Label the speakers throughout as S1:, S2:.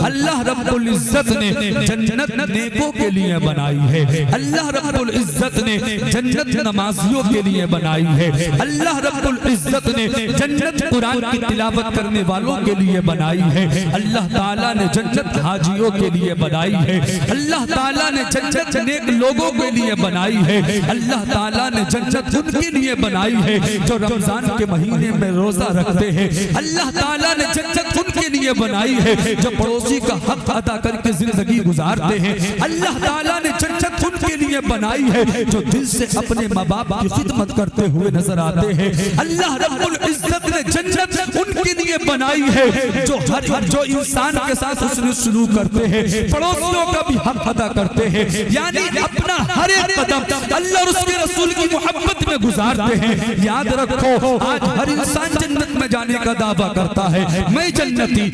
S1: اللہ رب العزت نے جنت نیکوں کے لیے بنائی ہے، اللہ رب العزت نے جنت نمازیوں کے لیے بنائی ہے، اللہ رب العزت نے جنت قرآن کی تلاوت کرنے والوں کے لیے بنائی ہے، اللہ تعالیٰ نے جنت حاجیوں کے لیے بنائی ہے، اللہ تعالیٰ نے جنت نیک لوگوں کے لیے بنائی ہے، اللہ تعالیٰ نے جنت ان کے لیے بنائی ہے جو رمضان کے مہینے میں روزہ رکھتے ہیں، اللہ تعالیٰ نے جنت ان کے لیے بنائی ہے جو پڑوسی کا حق ادا کر کے زندگی گزارتے ہیں، اللہ تعالیٰ نے جنت ان کے لیے بنائی ہے جو دل سے اپنے ماں باپ کی خدمت کرتے ہوئے نظر آتے ہیں، اللہ رب العزت نے جنت ان کے لیے بنائی ہے جو انسان کے ساتھ حسن سلوک کرتے ہیں، پڑوسیوں کا بھی حق ادا کرتے ہیں، یعنی اپنا ہر ایک قدم اللہ اور اس کے رسول کی محبت میں گزارتے ہیں۔ یاد رکھو آج ہر انسان جنت میں جانے کا دعویٰ کرتا ہے، میں جنتی،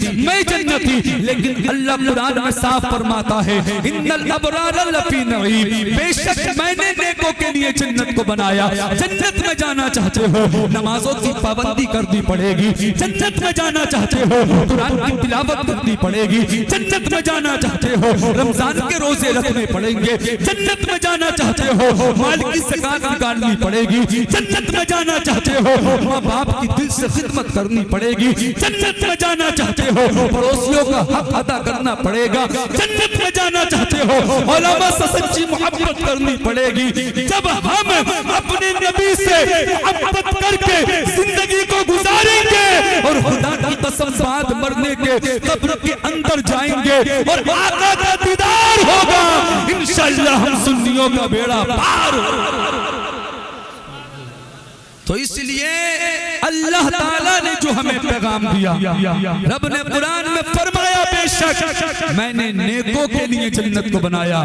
S1: لیکن اللہ قرآن میں صاف فرماتا ہے ان الابرار لفی نعیم، بے شک میں نے نیکوں کے لیے جنت کو بنایا۔ جنت میں جانا چاہتے ہو نمازوں کی پابندی کرنی پڑے گی، جنت میں جانا چاہتے ہو قرآن کی تلاوت کرنی پڑے گی، جنت میں جانا چاہتے ہو رمضان کے روزے رکھنے پڑیں گے، جنت میں جانا چاہتے ہو مال کی زکات نکالنی پڑے گی، جنت میں جانا چاہتے ہو ماں باپ کی دل سے خدمت کرنی پڑے گی، جنت میں جانا چاہتے ہو پڑوسیوں کا حق ادا کرنا پڑے گا، جنت میں جانا چاہتے ہو علماء سے سچی محبت کرنی پڑے گی۔ جب ہم اپنے نبی سے محبت کر کے زندگی کو گزاریں گے اور خدا کی قسم بعد مرنے کے قبر کے اندر جائیں گے اور آقا کا دیدار ہوگا، انشاءاللہ ہم سنیوں کا بیڑا پار ہوگا۔ تو اس لیے اللہ تعالیٰ نے جو ہمیں پیغام دیا، رب نے قرآن میں فرمایا بے شک میں نے نیکوں کے لیے جنت کو بنایا۔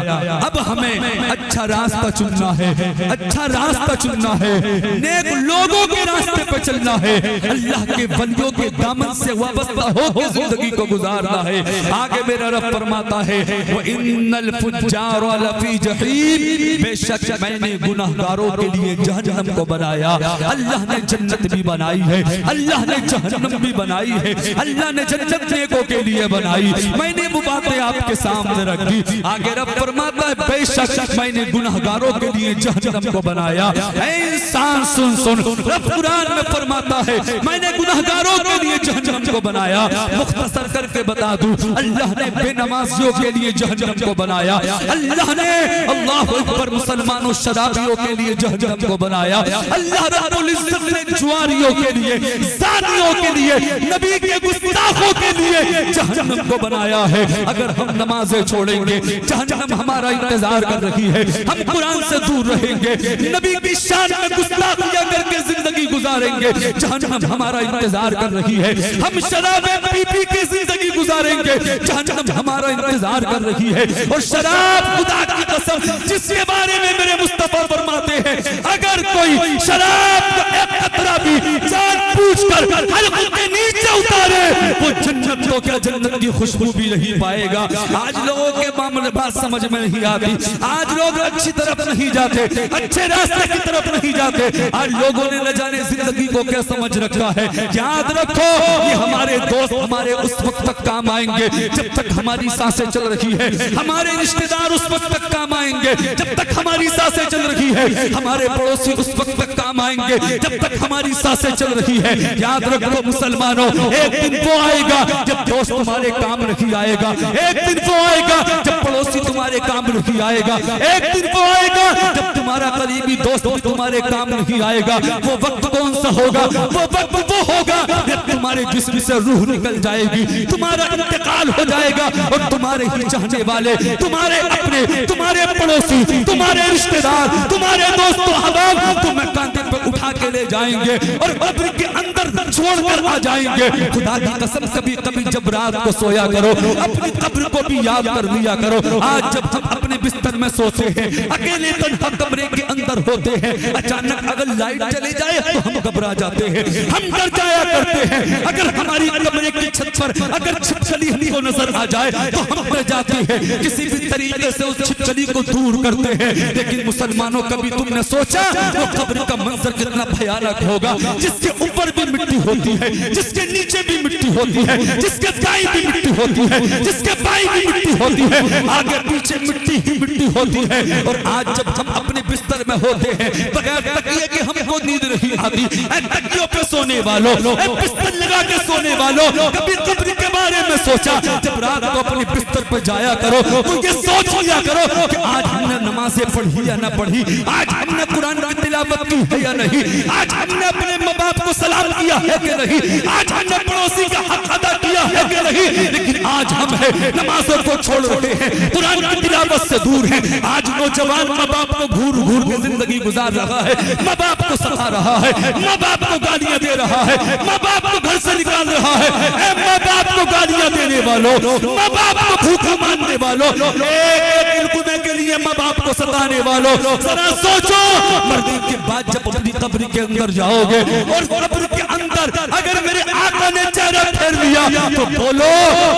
S1: اب ہمیں اچھا راستہ چننا ہے، اچھا راستہ چننا ہے، نیک لوگوں کے راستے پہ چلنا ہے، اللہ کے ولیوں کے دامن سے وابستہ ہو کے زندگی کو گزارنا ہے۔ آگے میرا رب فرماتا ہے وَإِنَّ الْفُجَّارَ لَفِي جَحِيمٍ، بے شک میں نے گناہگاروں کے لیے جہنم کو بنایا۔ اللہ نے جنت بھی بنائی ہے، اللہ نے جہنم بھی بنائی ہے، اللہ نے جنت نیکوں کے لیے بنائی، میں نے وہ باتیں آپ کے سامنے رکھ دی۔ آگے رب فرماتا ہے بے شک میں نے گناہگاروں کے لیے جہنم کو بنایا۔ اے انسان سن رب قرآن میں فرماتا ہے میں نے گناہگاروں کے لیے جہنم کو بنایا۔ مختصر کر کے بتا دوں اللہ نے بے نمازیوں کے لیے جہنم کو بنایا، اللہ نے اللہ اکبر مسلمانوں شرابیوں کے لیے جہنم کو بنایا، اللہ رب العزت نے جواریوں کے لیے، زانیوں کے لیے، نبی کے گستاخوں کے لیے جہنم کو بنایا ہے۔ اگر ہم نمازیں چھوڑیں گے جہنم ہمارا انتظار کر رہی ہے، ہم قرآن سے دور رہیں گے، نبی کی شان میں گستاخیاں کر کے زندگی گزاریں گے، جہنم ہمارا انتظار کر رہی ہے، ہم شرابیں پی پی کے زندگی گزاریں گے، جہنم ہمارا انتظار کر رہی ہے۔ اور شراب خدا کی قسم جس کے بارے میں میرے مصطفیٰ فرماتے ہیں اگر کوئی شراب کا ایک قطرہ بھی جان پوچھ کر حلق کے نیچے اتارے وہ جنت کو کیا جنت کی خوشبو بھی نہیں پائے گا۔ آج لوگوں کے معاملے بات سمجھ میں نہیں آتی، آج لوگ اچھی طرف نہیں جاتے، اچھے راستے کی طرف نہیں جاتے، آج لوگوں نے نہ جانے زندگی کو کیا سمجھ رکھا ہے۔ یاد رکھو یہ ہمارے دوست ہمارے اس وقت تک کام آئیں گے جب تک ہماری سانسیں چل رہی ہے، ہمارے رشتہ دار اس وقت تک کام آئیں گے جب تک ہماری سانسیں چل رہی ہے، ہمارے پڑوسی اس وقت تک کام آئیں گے جب تک ہماری سانسیں چل رہی ہے۔ یاد رکھو مسلمانوں ایک دن وہ آئے گا جب دوست تمہارے کام نہیں آئے گا، ایک دن وہ آئے گا جب پڑوسی تمہارے کام نہیں آئے گا، ایک دن وہ آئے گا جب تمہارا قریبی دوست تمہارے کام نہیں آئے گا۔ وہ وقت کون سا ہوگا؟ وہ وقت وہ ہوگا جب تمہارے جسم سے روح نکل جائے گی، تمہارا انتقال ہو جائے گا اور تمہارے ہی چاہنے والے، تمہارے اپنے، تمہارے پڑوسی، تمہارے رشتہ دار، تمہارے دوست و احباب تمہیں کاندھے پہ اٹھا کے لے جائیں گے اور قبر کے اندر چھوڑ کر آ جائیں گے۔ خدا کی قسم کبھی کبھی جب رات کو سویا کرو اپنی قبر کو بھی یاد کر لیا کرو۔ آج جب ہم اپنے بستر بستر میں سوتے ہیں, اکیلے تنہا کمرے کے اندر ہوتے ہیں, اچانک اگر لائٹ چلی جائے تو ہم گھبرا جاتے ہیں, ہم ڈر جایا کرتے ہیں. اگر ہماری کمرے کی چھت پر اگر چھپکلی ہم کو نظر آ جائے تو ہم ڈر جاتے ہیں, کسی بھی طریقے سے اس چھپکلی کو دور کرتے ہیں. لیکن مسلمانوں, کبھی تم نے سوچا وہ قبر کا منظر کتنا بھیانک ہوگا, جس کے اوپر بھی مٹی ہوتی ہے, جس کے نیچے بھی مٹی ہوتی ہے, جس کے دائیں بھی مٹی ہوتی ہے, جس کے بائیں بھی مٹی ہوتی ہے, آگے پیچھے مٹی ہی مٹی ہوتی ہے. اور آج جب ہم اپنے بستر میں ہوتے ہیں بغیر تکیے کہ ہم کو نیند نہیں آتی, اے تکیوں پہ سونے والوں, اے بستر لگا کے سونے والوں, کبھی قبر کے بارے میں سوچا؟ جب رات کو اپنے بستر پہ جایا کرو تو یہ سوچ لیا کرو کہ آج ہم نے نمازیں پڑھی یا نہ پڑھی, آج ہم نے قرآن کی تلاوت کی ہے یا نہیں, آج ہم نے اپنے ماں باپ کو سلام کیا ہے کہ نہیں, آج ہم نے پڑوسی کا حق ادا کیا ہے کہ نہیں. لیکن آج ہم ہیں نمازوں کو چھوڑ رہے ہیں, قرآن کی تلاوت سے دور ہیں. آج نوجوان ماں باپ کو گھور گھور کے زندگی گزار رہا ہے, ماں باپ کو ستا رہا ہے, ماں باپ کو گالیاں دے رہا ہے, ماں باپ کو گھر سے نکال رہا ہے. اے ماں باپ کو گالیاں دینے والوں, ماں باپ کو بھوکا ماننے والوں, ایک لقمے کے لیے ماں باپ کو ستانے والوں, ذرا سوچو مرنے کے بعد جب اپنی قبر کے اندر جاؤ گے اور قبر کے اندر اگر میرے آقا نے چہرہ پھیر لیا تو بولو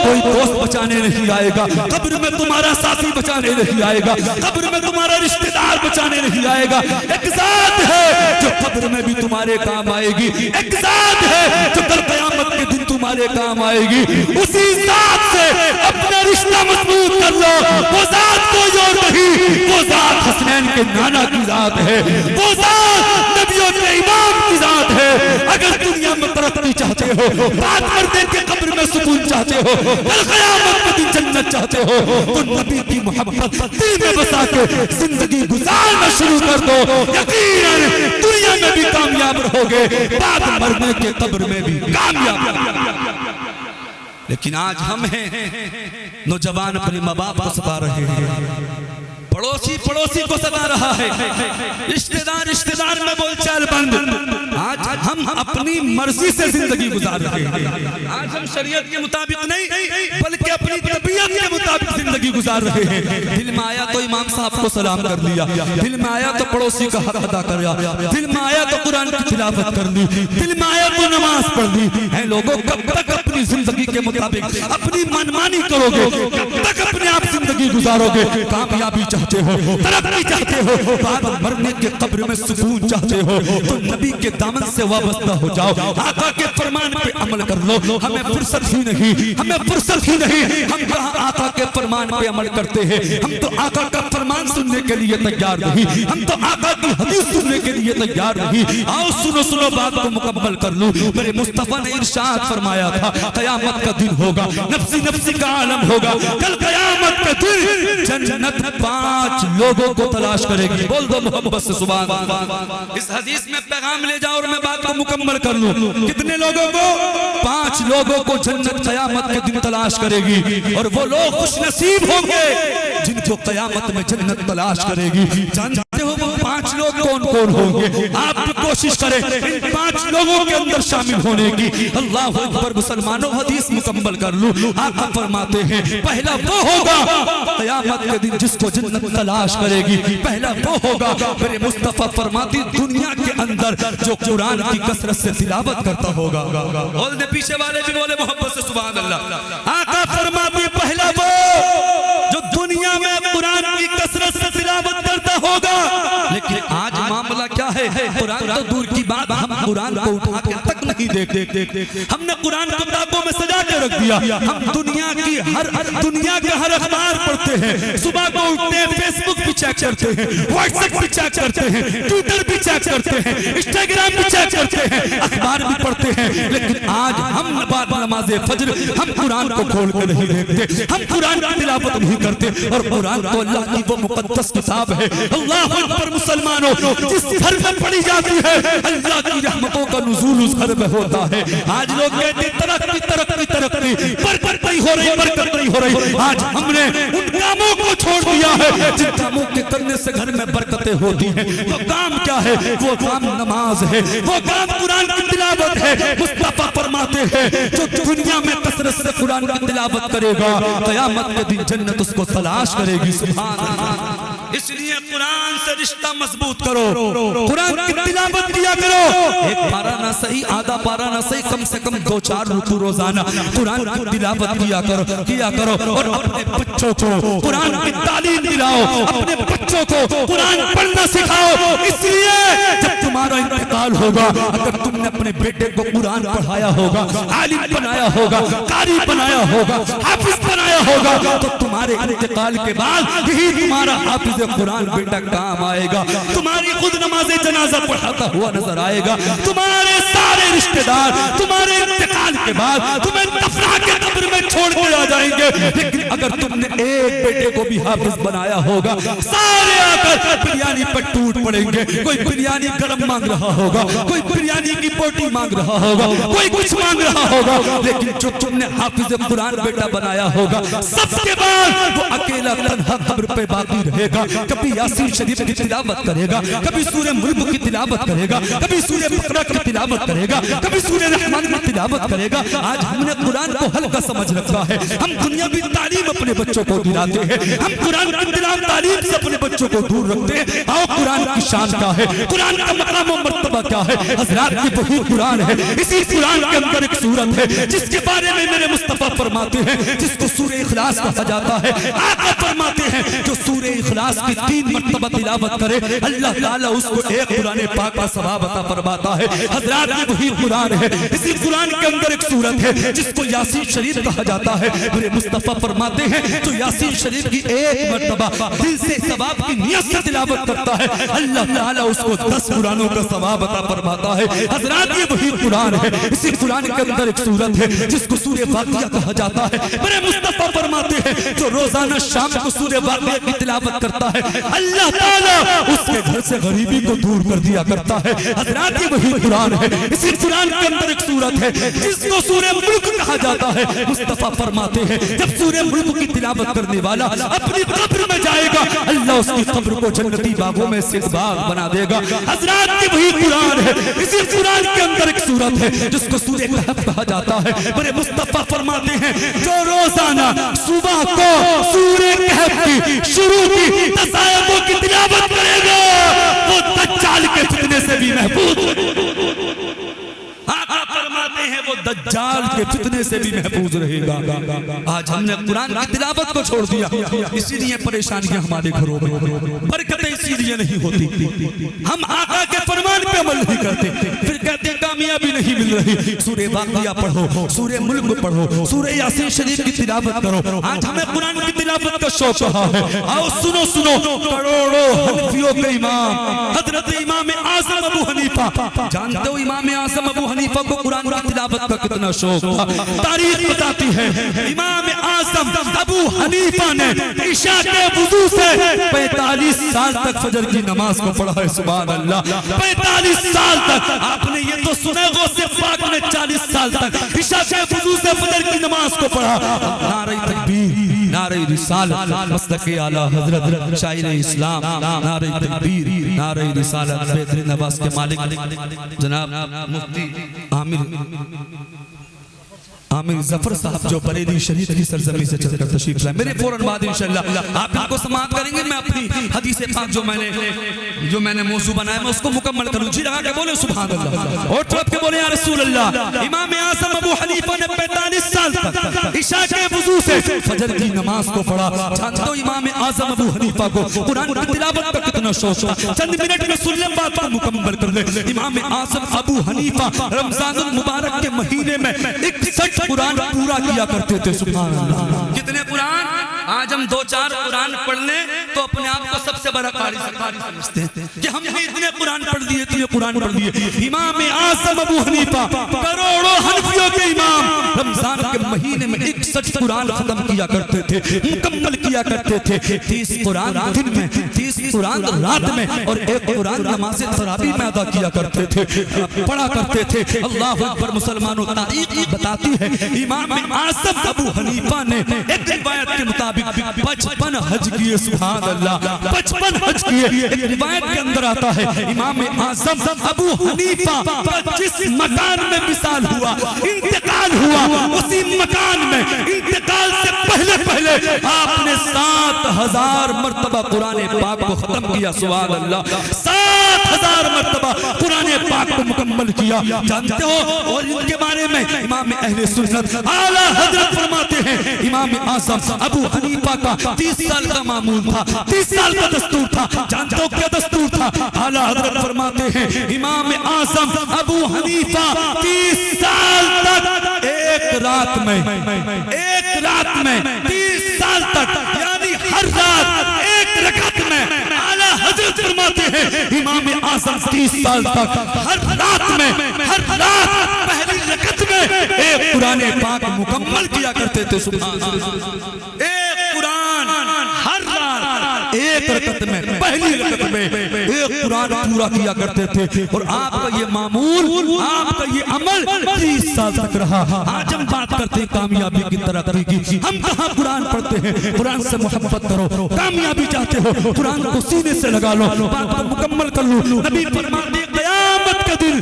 S1: کوئی دوست بچانے نہیں آئے گا, قبر میں تمہارا ساتھی بچانے نہیں آئے گا, قبر میں تمہارا رشتہ دار بچانے نہیں آئے گا. ایک ذات ہے جو قبر میں بھی تمہارے کام آئے گی, ایک ذات ہے جو کل قیامت کے دن تمہارے کام آئے گی. اسی ذات سے اپنا رشتہ مضبوط کر لو. وہ ذات کوئی اور نہیں, وہ ذات حسنین کے نانا کی ذات ہے, وہ ذات نبیوں کے امام کی ذات ہے. اگر دنیا میں ترقی چاہتے ہو, بات مردے کے قبر میں سکون چاہتے ہو, کل قیامت کے دن جنت چاہتے ہو, تو نبی کی محبت دل میں بسا کے زندگی گزارنا شروع کر دو. یقیناً دنیا میں بھی کامیاب رہو گے, بعد مرنے کے قبر میں بھی کامیاب. لیکن آج ہم ہیں نوجوان اپنے ماں باپ کو ستا رہے ہیں, پڑوسی پڑوسی کو ستا رہا ہے, رشتہ دار میں بول چال بند. آج ہم اپنی مرضی سے زندگی گزار رہے ہیں. آج ہم شریعت کے مطابق نہیں بلکہ اپنی طبیعت کے مطابق زندگی گزار رہے ہیں. دل میں آیا تو امام صاحب کو سلام کر لیا, دل میں آیا تو پڑوسی کا حق ادا کر لیا, دل میں آیا تو قرآن کی تلاوت کر لی, دل میں آیا تو نماز پڑھ لی. اے لوگوں, کب تک اپنی زندگی کے مطابق اپنی منمانی کرو گے, کب تک اپنے آپ زندگی گزارو گے؟ کامیابی چاہتے ہو, ترقی چاہتے ہو, بعد مرنے کے قبر میں سکون چاہتے ہو, تو نبی کے دامن سے وابستہ ہو جاؤ, آقا کے فرمان پہ عمل کر لو. ہمیں فرصت ہی نہیں, ہمیں فرصت ہی نہیں, ہم کہاں آقا کے فرمان پہ عمل کرتے ہیں. ہم تو آقا کا فرمان سننے کے لیے تیار نہیں, ہم تو آقا کی حدیث سننے کے لیے تیار نہیں. آؤ سنو بات کو مکمل کر لوں. میرے مصطفیٰ نے ارشاد فرمایا تھا قیامت کا دن ہوگا, نفسی نفسی کا عالم ہوگا. کل قیامت کا دن جنت 5 لوگوں کو تلاش کرے گی. بول دو محبت سے سبحان اللہ. اس حدیث میں پیغام لے جاؤ اور میں بات کو مکمل کر لوں. کتنے لوگوں کو؟ 5 لوگوں کو جنت قیامت کے دن تلاش کرے گی, اور وہ لوگ خوش نصیب ہوں گے جن کو قیامت میں جنت تلاش کرے گی. جانتے ہو وہ 5 لوگ کون کون ہوں گے؟ آپ کوشش کریں ان 5 لوگوں کے اندر شامل ہونے کی. اللہ اکبر مسلمانوں, حدیث مکمل کر لوں. آقا فرماتے ہیں پہلا وہ ہوگا قیامت کے دن جس کو جنت تلاش کرے گی, پہلا وہ ہوگا میرے مصطفیٰ فرماتی دنیا کے اندر جو قرآن کی کثرت سے تلاوت کرتا ہوگا. بول دے پیچھے والے بھی بولے محبت سے سبحان اللہ. آقا فرماتی پہلا وہ جو دنیا میں قرآن کی کثرت سے تلاوت کرتا ہوگا. لیکن آج معاملہ کیا ہے؟ قرآن تو دور کی بات, ہم قرآن کو اٹھا کے تک نہیں دیکھتے. ہم نے قرآن کو کتابوں میں سجا کے رکھ دیا. ہم دنیا کے ہر اخبار پڑھتے ہیں, صبح کو اٹھتے ہیں فیس بک بھی چیک کرتے ہیں, واٹس ایپ بھی چیک کرتے ہیں, ٹویٹر بھی چیک کرتے ہیں, انسٹاگرام بھی چیک کرتے ہیں, اخبار بھی پڑھتے ہیں. لیکن آج ہم بعد نماز فجر ہم قرآن کو کھول کے نہیں دیکھتے, ہم قرآن کی تلاوت نہیں کرتے. اور قرآن تو اللہ کی وہ مقدس کتاب ہے. اللہ اکبر مسلمانوں, جس گھر میں پڑھی جاتی ہے اللہ کی رحمتوں کا نزول اس گھر میں ہوتا ہے. آج لوگ کہتے ہیں ترقی ترقی ترقی, برکت نہیں ہو رہی, برکت نہیں ہو رہی. آج ہم نے ان کاموں کو چھوڑ دیا ہے جن کاموں کے کرنے سے گھر میں برکتیں ہوتی ہیں. وہ کام کیا ہے؟ وہ کام نماز ہے, وہ کام قرآن کی تلاوت ہے. مصطفیٰ فرماتے ہیں جو دنیا میں کثرت سے قرآن کی تلاوت کرے گا قیامت کے دن جنت اس کو تلاش کرے گی. سبحان اللہ. اس لیے قرآن سے رشتہ مضبوط کرو, قرآن کی تلاوت کیا کرو. ایک پارہ نہ صحیح, آدھا پارہ نہ صحیح, کم سے کم 2-4 رکوع روزانہ قرآن کی تلاوت کیا کرو. اور اپنے بچوں کو قرآن کی تعلیم دلاؤ, اپنے بچوں کو قرآن پڑھنا سکھاؤ. اس لیے جب تمہارا انتقال ہوگا, اگر تم نے اپنے بیٹے کو قرآن پڑھایا ہوگا, عالم بنایا ہوگا, قاری بنایا ہوگا, حافظ بنایا ہوگا, تو تمہارے انتقال کے بعد یہی تمہارا حافظ قرآن بیٹا کام آئے گا. تمہاری خود نماز جنازہ پڑھاتا ہوا نظر آئے گا. تمہارے سارے رشتہ دار تمہارے انتقال کے بعد تمہیں دفنا کے قبر میں چھوڑ کے آ جائیں گے. لیکن اگر تم نے ایک بیٹے کو بھی حافظ بنایا ہوگا, سارے آ کر بریانی پر ٹوٹ پڑیں گے. کوئی بریانی گرم مانگ رہا ہوگا, کوئی بریانی کی بوٹی مانگ رہا ہوگا, کوئی کچھ مانگ رہا ہوگا. لیکن جو تم نے حافظ قرآن بیٹا بنایا ہوگا, سب کے بعد وہ اکیلا تنہا قبر پہ باقی رہے گا. کبھی یاسین شریف کی تلاوت کرے گا, کبھی سورہ ملک کی تلاوت کرے گا, کبھی سورہ بقرہ کی تلاوت کرے گا, کبھی سورہ رحمان کی تلاوت کرے گا. آج ہم نے قرآن کو ہلکا سمجھ رکھا ہے. ہم دنیاوی تعلیم اپنے بچوں کو دلاتے ہیں, ہم قرآن کی تلاوت تعلیم سے اپنے بچوں کو دور رکھتے ہیں. آؤ قرآن کی شان کیا ہے, قرآن کا مقام و مرتبہ کیا ہے. حضرات یہ وہی قرآن ہے, اسی قرآن کے اندر ایک سورت ہے جس کے بارے میں میرے مصطفیٰ فرماتے ہیں جس کو سورہ اخلاص کہا جاتا ہے. آقا فرماتے ہیں جو سورہ اخلاص کی 3 مرتبہ تلاوت کرے اللہ تعالیٰ اس کو ایک قرآن پاک کا ثواب عطا فرماتا ہے. حضرات یہ وہی قرآن ہے, اسی قرآن کے اندر ایک سورت ہے جس کو یاسین شریف کہا جاتا ہے. میرے مصطفیٰ فرماتے ہیں جو یاسین شریف کی ایک مرتبہ دل سے ثواب کی نیت سے تلاوت کرتا ہے اللہ تعالیٰ اس کو 10 قرآنوں کا ثواب عطا فرماتا ہے. حضرات یہ وہی قرآن ہے, اسی قرآن کے اندر ایک سورت ہے جس کو سورہ واقعہ کہا جاتا ہے. میرے مصطفیٰ فرماتے ہیں جو روزانہ شام کو سورہ واقعہ کی تلاوت کرتا ہے اللہ تعالیٰ اس کے گھر سے غریبی کو دور کر دیا کرتا ہے. حضرات یہ وہی قرآن ہے, اسی قرآن کے اندر ایک سورت ہے جس کو سورہ ملک کہا جاتا ہے. مصطفیٰ فرماتے ہیں جب سورہ ملک کی تلاوت کرنے والا اپنی قبر میں جائے گا اللہ اس کی قبر کو جنتی باغوں میں سے باغ بنا دے گا. حضرات یہ وہی قرآن ہے, اسی قرآن کے اندر ایک سورت ہے جس کو سورہ کہف کہا جاتا ہے. میرے مصطفیٰ فرماتے ہیں جو روزانہ صبح کو سورہ کہف کی شروع کی تصائبوں کی تلاوت کرے گا وہ دجال کے فتنے سے بھی محفوظ. آقا فرماتے ہیں وہ دجال کے فتنے سے بھی محفوظ رہے گا. آج ہم نے قرآن کی تلاوت کو چھوڑ دیا, اسی لیے پریشانیاں ہمارے گھروں میں, برکتیں اسی لیے نہیں ہوتی. ہم آقا کے فرمان پہ عمل نہیں کرتے, پھر کہتے ہیں کامیابی نہیں مل رہی. سورہ واقعہ پڑھو, سورہ ملک پڑھو, سورہ یاسین شریف کی تلاوت کرو. آج ہمیں قرآن کی تلاوت کا شوق رہا ہے. آؤ سنو کروڑوں حنفیوں کے امام حضرت امام اعظم ابو حنیفہ, جانتے ہو امام اعظم ابو حنیفہ کو قرآن کی تلاوت کا کتنا شوق تھا. تاریخ بتاتی ہے امام اعظم ابو حنیفہ نے عشاء کے وضو سے 45 سال تک فجر کی نماز کو پڑھا ہے. سبحان اللہ, 45 سال تک. آپ نے یہ تو سنا غوث پاک نے 40 سال تک عشاء کے وضو سے فجر کی نماز کو پڑھا. نعرہ تکبیر, نعرہ رسالت, مسلک اعلیٰ حضرت شاعر اسلام, نعرہ تکبیر, نعرہ رسالت, بہترین نواز کے مالک جناب مفتی عامر ظفر صاحب جو بریلی شریف کی سرزمین سے چل کر تشریف لائے. میرے فوراً بعد انشاءاللہ آپ ان کو سماعت کریں گے. میں اپنی حدیث پاک جو میں نے موضوع بنایا میں اس کو مکمل کروں. جی لگا کے بولے سبحان اللہ, اور طرف کے بولے یا رسول اللہ. امام اعظم ابو حنیفہ نے 45 سال تک عشاء کے وضو سے فجر کی نماز کو پڑھا. جانتے ہو امام اعظم ابو حنیفہ کو قرآن کی تلاوت کا کتنا شوق تھا. چند منٹ میں سن لیں بات کو مکمل کر لیں. امام اعظم ابو حنیفہ رمضان المبارک کے مہینے میں 61 قرآن پورا کیا کرتے تھے. سبحان اللہ, کتنے قرآن؟ آج ہم ہم دو چار قرآن پڑھ لیں تو اپنے آپ کو سب سے بڑا قاری سمجھتے ہیں کہ ہم نے اتنے قرآن پڑھ دیے، اتنے قرآن پڑھ دیے۔ امام اعظم ابو حنیفہ کروڑوں حنفیوں کے امام رمضان کے مہینے میں 61 قرآن ختم کیا کرتے تھے، مکمل کیا کرتے تھے۔ 30 قرآن دن میں، 30 قرآن رات میں، اور 1 قرآن نماز تراویح میں ادا کیا کرتے تھے، پڑھا کرتے تھے۔ اللہ اکبر مسلمانوں، تاریخ بتاتی ہے امام اعظم ابو حنیفہ نے ایک روایت کے مطابق 55 حج کیے۔ سبحان اللہ، 55 حج کیے۔ ایک روایت کے اندر آتا ہے امام اعظم ابو حنیفہ جس مکان میں وصال ہوا، انتقال ہوا، اسی مکان میں انتقال سے پہلے آپ نے 7000 مرتبہ قرآن پاک کو ختم کیا۔ سبحان اللہ، 7000 مرتبہ قرآن پاک کو مکمل کیا۔ جانتے ہو، اور ان کے بارے میں امام اہل سنت اعلیٰ حضرت فرماتے ہیں امام اعظم ابو حنیفہ کا 30 سال کا معمول تھا، 30 سال کا دستور تھا۔ جانتے ہو کیا دستور تھا؟ اعلیٰ حضرت فرماتے ہیں امام اعظم ابو حنیفہ 30 سال تک ایک رات میں 30 سال تک، یعنی ہر رات ایک رکعت میں، اعلیٰ حضرت فرماتے ہیں امام اعظم 30 سال تک ہر رات پہلی رکعت میں ایک قرآن پاک مکمل کیا کرتے تھے۔ سبحان اللہ، ایک قرآن ہر رات ایک رکعت میں، پہلی رکعت میں ایک قرآن پورا کیا کرتے تھے۔ اور آپ کا یہ معمول، آپ کا یہ عمل 30 سال تک رہا۔ آج ہم بات کرتے ہیں کامیابی کی ترقی کی، ہم کہاں قرآن پڑھتے ہیں؟ قرآن سے محبت کرو، کامیابی چاہتے ہو قرآن کو سینے سے لگا لو، بات کو مکمل کر لو۔ نبی فرماتے ہیں قیامت کا دن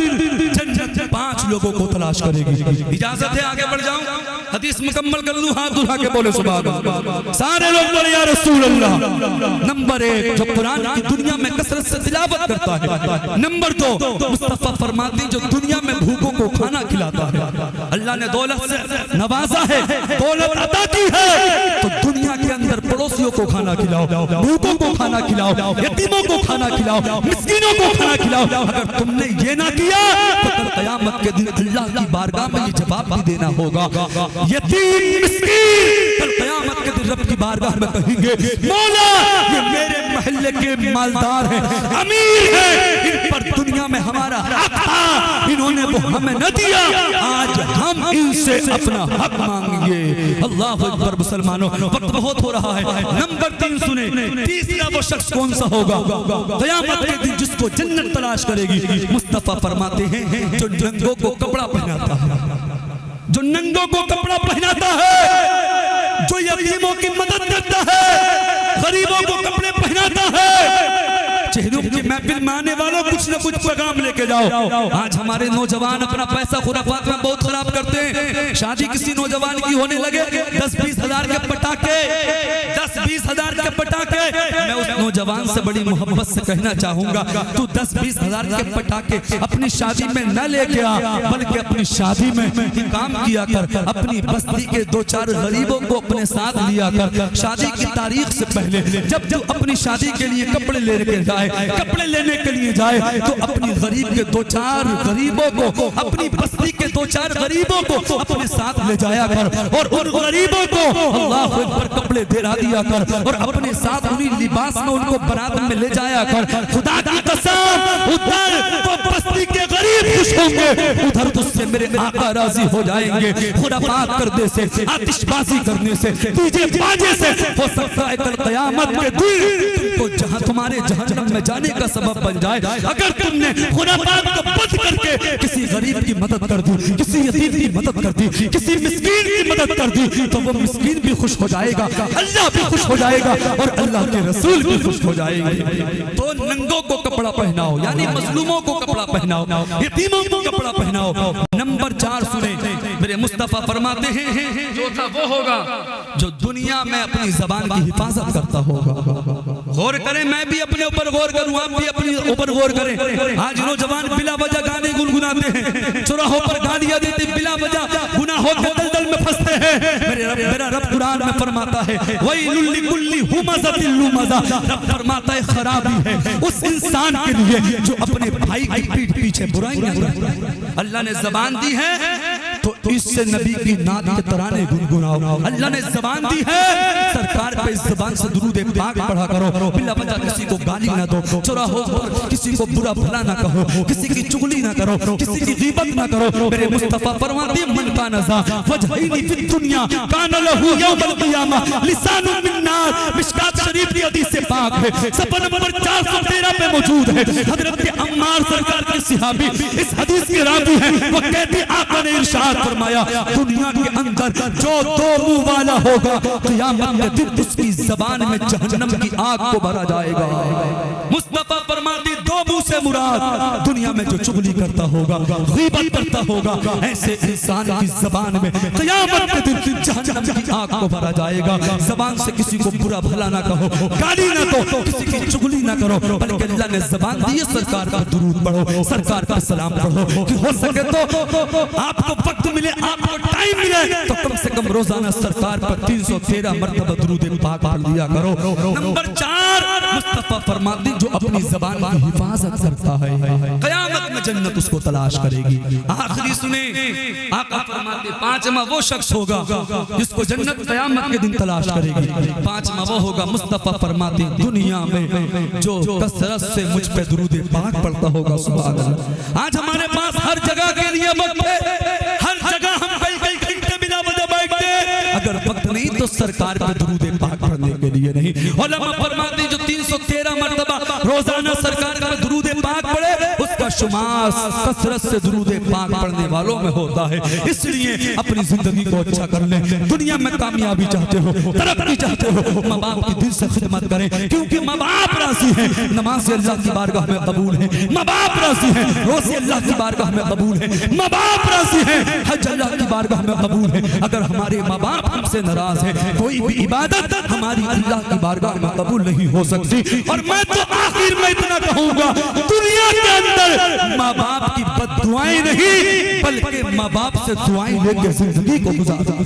S1: جنت 5 لوگوں کو تلاش کرے گی۔ اجازت ہے آگے بڑھ جاؤں؟ حدیث مکمل کر لوں؟ ہاتھ اٹھا کے بولے سبحان اللہ، سارے لوگ بولے یا رسول اللہ۔ نمبر 1 جو قرآن کی دنیا میں کثرت سے تلاوت کرتا ہے۔ نمبر 2 مصطفیٰ فرماتے ہیں جو دنیا میں بھوکوں کو کھانا کھلاتا ہے۔ اللہ نے دولت سے نوازا ہے، دولت عطا کی ہے، تو دنیا کے اندر پڑوسیوں کو کھانا کھلاؤ، بھوکوں کو کھانا کھلاؤ، یتیموں کو کھانا کھلاؤ، مسکینوں کو کھانا کھلاؤ۔ اگر تم نے یہ نہ کیا تو کل قیامت کے دن اللہ کی بارگاہ میں یہ جواب بھی دینا ہوگا۔ یتیم مسکین کل قیامت کے دن رب کی بارگاہ میں کہیں گے مولا یہ میرے محلے کے مالدار ہیں، امیر ہیں، ان پر دنیا میں ہمارا حق تھا، انہوں نے وہ ہمیں نہ دیا، آج ہم ان سے اپنا حق مانگیں گے۔ اللہ اکبر مسلمانوں، وقت بہت ہو رہا ہے۔ نمبر 3 سنیں، تیسرا وہ شخص کون سا ہوگا قیامت کے دن جس کو جنت تلاش کرے گی؟ مصطفیٰ فرماتے ہیں جو ننگوں کو کپڑا پہناتا ہے، جو ننگوں کو کپڑا پہناتا ہے، جو یتیموں کی مدد کرتا ہے، غریبوں کو کپڑے پہناتا ہے۔ چہروں کی محفل میں آنے والوں کچھ نہ کچھ پیغام لے کے جاؤ۔ آج ہمارے نوجوان اپنا پیسہ خرافات میں بہت خراب کرتے ہیں۔ شادی کسی نوجوان کی ہونے لگے 10-20 ہزار کے پٹاخے، 10-20 ہزار کے پٹاخے۔ میں اس نوجوان سے بڑی محبت سے کہنا چاہوں گا تو 10-20 ہزار کے پٹاخے اپنی شادی میں نہ لے کے آ، بلکہ اپنی شادی میں کام کیا کر، اپنی بستی کے 2-4 غریبوں کو اپنے ساتھ لیا کر۔ شادی کی تاریخ سے پہلے جب تو اپنی شادی کے لیے کپڑے لے کے جائے، کپڑے لینے کے لیے جائے تو اپنی غریب کے 2-4 غریبوں کو، اپنی بستی کے 2-4 غریبوں کو اپنے ساتھ لے جایا کر، اور ان غریبوں کو اللہ اکبر کپڑے دلا دیا کر، اور اپنے ساتھ انہیں لباس میں ان کو برات میں لے جایا کر۔ خدا کی قسم ادھر وہ بستی کے غریب خوش ہوں گے، ادھر تجھ سے میرے آقا راضی ہو جائیں گے۔ خرافات کرنے سے، آتش بازی کرنے سے، ڈیجے باجے سے ہو سکتا ہے کل قیامت کے دن تم کو جہاں تمہارے جہنم میں جانے کا سبب بن جائے۔ اگر تم نے خرافات کو بند کر کے کسی غریب کی مدد کر دی، کسی یتیم کی مدد کر دی، کسی مسکین کی مدد کر دی، تو وہ مسکین بھی خوش ہو جائے گا، اللہ بھی خوش ہو جائے گا، اور اللہ کے رسول بھی خوش ہو جائیں گے۔ تو ننگوں کو کپڑا پہناؤ، یعنی مظلوموں کو کپڑا پہناؤ، یتیموں کو کپڑا پہناؤ۔ نمبر 4 سنیں، میرے مصطفیٰ فرماتے ہیں چوتھا وہ ہوگا جو دنیا میں اپنی زبان کی حفاظت کرتا ہوگا۔ غور کریں، میں بھی اپنے اوپر غور کروں، آپ بھی اپنے اوپر غور کریں۔ آج نوجوان بلا وجہ گانے گنگناتے ہیں، چوراہوں پر گالیاں دیتے، بلا وجہ گناہوں کے دلدل میں پھنستے ہیں۔ میرا رب قرآن میں فرماتا ہے وَيْلٌ لِكُلِّ ہُمَزَةٍ لُمَزَةٍ، رب فرماتا ہے خرابی ہے اس انسان کے لیے جو اپنے بھائی کی پیٹھ پیچھے برائیاں کرتا ہے۔ اللہ نے زبان دی ہے تو اس سے نبی کی نعت کے ترانے گنگناؤ۔ اللہ نے زبان دی ہے سرکار پہ پہ اس زبان سے درود پاک پڑھا کرو، بلا وجہ کسی کو گالی نہ دو، چوراہوں پر کسی کو برا بھلا نہ کہو، کسی کی چغلی نہ کرو، کسی کی غیبت نہ کرو۔ میرے مصطفیٰ فرماتے ہیں من کان ذا وجہین فی الدنیا کان لہ یوم القیامہ لسان من نار۔ مشکات شریف کی حدیث پاک ہے، صفحہ نمبر 413 پہ موجود ہے۔ حضرت عمار سرکار کے صحابی اس حدیث کے راوی ہیں، وہ کہتے آقا نے ارشاد فرمایا دنیا کے اندر جو دو منہ والا ہوگا قیامت کے دن اس کی زبان میں جہنم کی آگ کو بھرا جائے گا۔ مصطفیٰ فرماتے دو منہ سے مراد دنیا میں جو چغلی کرتا ہوگا، غیبت کرتا ہوگا، ایسے انسان کی زبان میں قیامت کے دن جہنم کی آگ کو بھرا جائے گا۔ زبان سے کسی کو برا بھلا نہ کہو، گالی نہ دو، کسی کی چغلی نہ کرو، بلکہ اللہ نے زبان دی سرکار پر درود پڑھو، سرکار پر سلام پڑھو، کہ ہو سکے تو آپ کو وقت ملے، آپ کو ٹائم ملے تو کم سے کم روزانہ سرکار پر 313 مرتبہ درود پاک پڑھ لیا کرو۔ نمبر 4 مصطفیٰ فرماتے جو اپنی زبان کی حفاظت کرتا ہے قیامت میں جنت اس کو تلاش کرے گی۔ آخری سنیں، آقا فرماتے 5واں وہ شخص ہوگا جس کو جنت قیامت کے دن تلاش کرے گی۔ 5واں وہ ہوگا مصطفیٰ فرماتے دنیا میں جو کثرت سے مجھ پہ درود پاک پڑھتا ہوگا۔ سبحان اللہ، آج ہمارے پاس ہر جگہ کے لیے وقت ہے، ہر جگہ ہم کئی گھنٹے بلا وجہ بیٹھتے ہیں، اگر وقت نہیں تو سرکار پہ درود پاک پڑھنے کے لیے نہیں۔ علماء فرماتے جو 313 مرتبہ روزانہ سرکار پہ درود پاک پڑھے اس کا شمار کثرت سے درود پاک پڑھنے والوں میں ہوتا ہے۔ اس لیے اپنی زندگی کو اچھا کر لیں، دنیا میں کامیابی چاہتے ہو، ترقی چاہتے ہو، ماں باپ کی دل سے خدمت کریں، کیونکہ ماں باپ راضی ہیں، نماز اللہ کی بارگاہ میں قبول ہے، ماں باپ راضی ہیں، روزے اللہ کی بارگاہ میں قبول ہے، ماں باپ راضی ہیں، حج اللہ کی بارگاہ میں قبول ہے۔ اگر ہمارے ماں باپ ہم سے ناراض ہیں، کوئی بھی عبادت ہماری اللہ کی بارگاہ میں قبول نہیں ہو سکتی۔ اور میں تو آخر میں اتنا کہوں گا، دنیا کے اندر ماں باپ کی بد دعائیں نہیں بلکہ ماں باپ سے دعائیں لے کے زندگی کو گزارا۔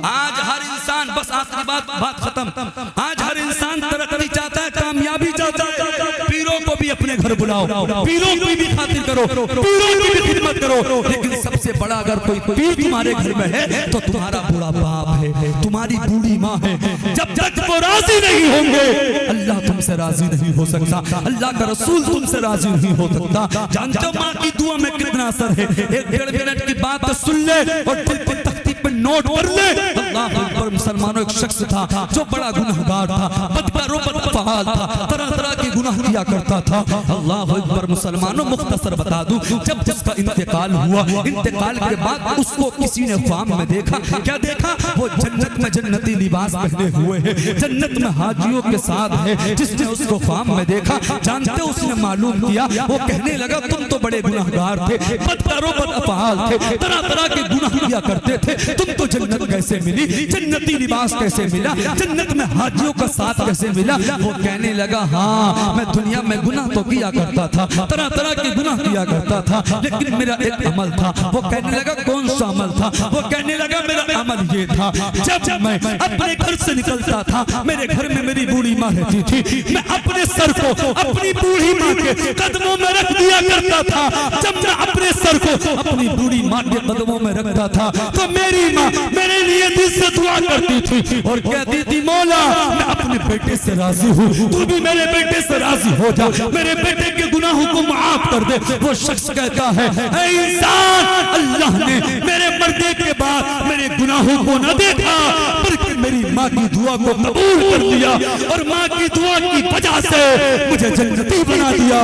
S1: آج ہر انسان، بس آخری بات ختم، آج ہر انسان ترقی چاہتا ہے، کامیابی چاہتا ہے۔ پیروں کو بھی اپنے گھر بلاؤ، پیروں کی بھی خاطر کرو، پیروں کی بھی خدمت کرو، لیکن سب سے بڑا اگر کوئی پیر تمہارے گھر میں ہے تو تمہارا بوڑھا باپ ہے، تمہاری بوڑھی ماں ہے۔ جب تک وہ راضی نہیں ہوں گے اللہ تم سے راضی نہیں ہو سکتا، اللہ کا رسول تم سے راضی نہیں ہو سکتا۔ جانتے ہو ماں کی دعا میں کتنا اثر ہے؟ 1.5 منٹ کی بات سن لے اور دل کی تختی پہ نوٹ کر لے۔ اللہ اکبر، مسلمانوں ایک شخص تھا جو بڑا گناہگار تھا، بدکار و بدفعال تھا، طرح طرح کے گناہ کیا کرتا تھا۔ اللہ اکبر، مسلمانوں مختصر بتا دوں، جب جس کا انتقال ہوا، انتقال کے بعد اس کو کسی نے خواب میں دیکھا۔ کیا دیکھا؟ وہ جنت میں جنتی لباس پہنے ہوئے ہے، جنت میں حاجیوں کے ساتھ ہے۔ جس نے اس کو خواب میں دیکھا، جانتے اس نے معلوم کیا، وہ کہنے لگا تم تو بڑے گناہگار تھے، بدکار و بدافعال تھے، طرح طرح کے گناہ کیا کرتے تھے، تم کو جنت کیسے ملی، جنتی لباس کیسے ملا، جنت میں حاجیوں کا ساتھ کیسے ملا؟ وہ کہنے لگا ہاں میں دنیا میں گناہ تو کیا کرتا تھا، طرح طرح کے گناہ کیا کرتا تھا، لیکن میرا ایک عمل تھا۔ وہ کہنے لگا کون سا عمل تھا؟ وہ کہنے لگا میرا عمل یہ تھا، جب میں اپنے گھر سے نکلتا تھا، میرے گھر میں میری بوڑھی ماں رہتی تھی، میں اپنے سر کو اپنی بوڑھی ماں کے قدموں میں رکھ دیا کرتا تھا۔ جب میں اپنے سر کو اپنی بوڑھی ماں کے قدموں میں رکھتا تھا تو میری ماں میرے لیے دل سے دعا کرتی تھی اور کہتی تھی مولا میں اپنے بیٹے سے راضی ہوں، تو بھی میرے بیٹے سے راضی ہو جا، میرے بیٹے کے گناہوں کو معاف کر دے۔ وہ شخص کہتا ہے اے انسان، اللہ نے میرے مردے کے بعد میرے گناہوں کو نہ دیکھا بلکہ میری ماں کی دعا کو قبول کر دیا اور ماں کی دعا کی وجہ سے مجھے جنتی بنا دیا،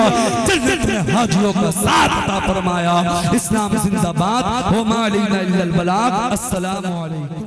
S1: جنت میں حاجیوں کا ساتھ عطا فرمایا۔ اسلام زندہ باد، وما علینا الا البلاغ۔ السلام علیکم۔